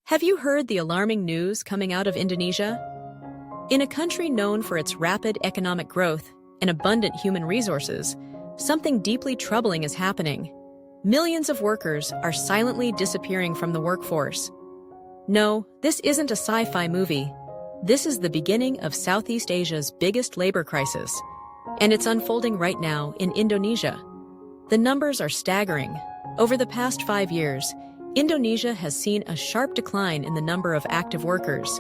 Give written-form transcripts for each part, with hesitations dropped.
Have you heard the alarming news coming out of Indonesia? In a country known for its rapid economic growth and abundant human resources, something deeply troubling is happening. Millions of workers are silently disappearing from the workforce. No, this isn't a sci-fi movie. This is the beginning of Southeast Asia's biggest labor crisis, and it's unfolding right now in Indonesia. The numbers are staggering. Over the past 5 years, Indonesia has seen a sharp decline in the number of active workers,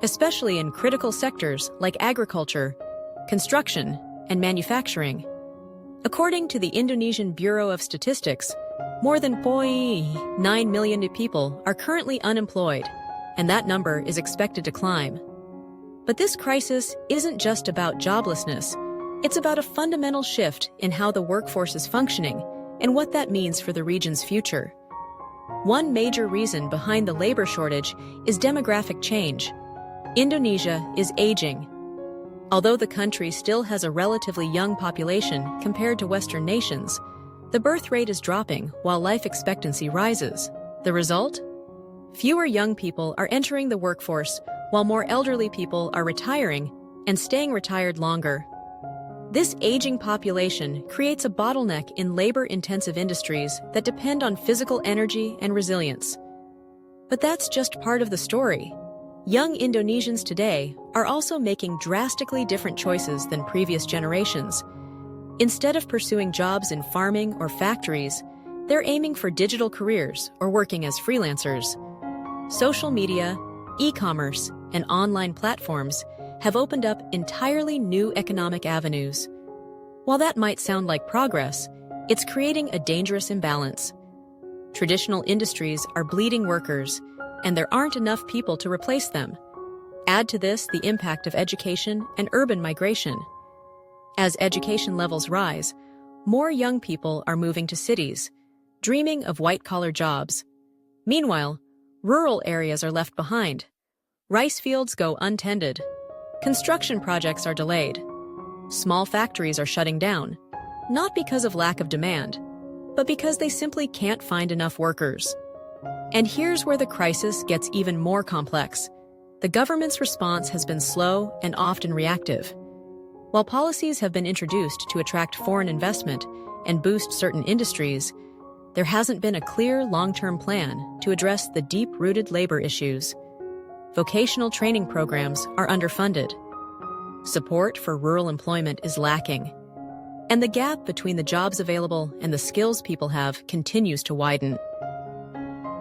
especially in critical sectors like agriculture, construction, and manufacturing. According to the Indonesian Bureau of Statistics, more than 9 million people are currently unemployed, and that number is expected to climb. But this crisis isn't just about joblessness. It's about a fundamental shift in how the workforce is functioning and what that means for the region's future. One major reason behind the labor shortage is demographic change. Indonesia is aging. Although the country still has a relatively young population compared to Western nations, the birth rate is dropping while life expectancy rises. The result? Fewer young people are entering the workforce, while more elderly people are retiring and staying retired longer. This aging population creates a bottleneck in labor-intensive industries that depend on physical energy and resilience. But that's just part of the story. Young Indonesians today are also making drastically different choices than previous generations. Instead of pursuing jobs in farming or factories, they're aiming for digital careers or working as freelancers. Social media, e-commerce, and online platforms have opened up entirely new economic avenues. While that might sound like progress, it's creating a dangerous imbalance. Traditional industries are bleeding workers, and there aren't enough people to replace them. Add to this the impact of education and urban migration. As education levels rise, more young people are moving to cities, dreaming of white-collar jobs. Meanwhile, rural areas are left behind. Rice fields go untended. Construction projects are delayed. Small factories are shutting down, not because of lack of demand, but because they simply can't find enough workers. And here's where the crisis gets even more complex. The government's response has been slow and often reactive. While policies have been introduced to attract foreign investment and boost certain industries, there hasn't been a clear long-term plan to address the deep-rooted labor issues. Vocational training programs are underfunded. Support for rural employment is lacking. And the gap between the jobs available and the skills people have continues to widen.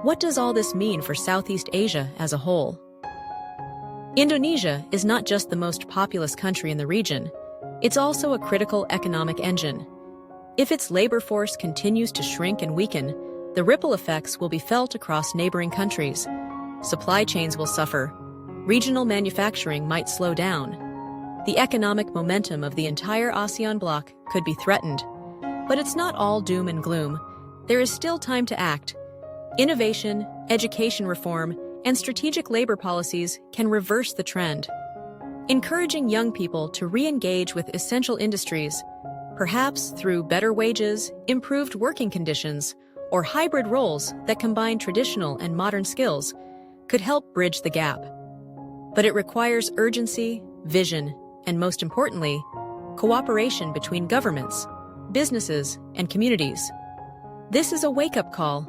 What does all this mean for Southeast Asia as a whole? Indonesia is not just the most populous country in the region, it's also a critical economic engine. If its labor force continues to shrink and weaken, the ripple effects will be felt across neighboring countries. Supply chains will suffer. Regional manufacturing might slow down. The economic momentum of the entire ASEAN bloc could be threatened. But it's not all doom and gloom. There is still time to act. Innovation, education reform, and strategic labor policies can reverse the trend. Encouraging young people to re-engage with essential industries, perhaps through better wages, improved working conditions, or hybrid roles that combine traditional and modern skills, could help bridge the gap. But it requires urgency, vision, and most importantly, cooperation between governments, businesses, and communities. This is a wake-up call,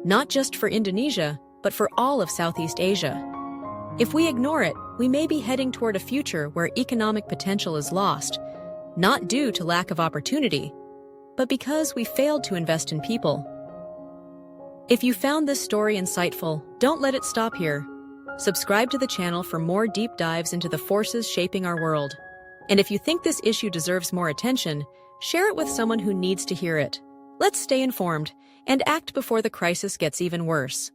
not just for Indonesia, but for all of Southeast Asia. If we ignore it, we may be heading toward a future where economic potential is lost, not due to lack of opportunity, but because we failed to invest in people. If you found this story insightful, don't let it stop here. Subscribe to the channel for more deep dives into the forces shaping our world. And if you think this issue deserves more attention, share it with someone who needs to hear it. Let's stay informed and act before the crisis gets even worse.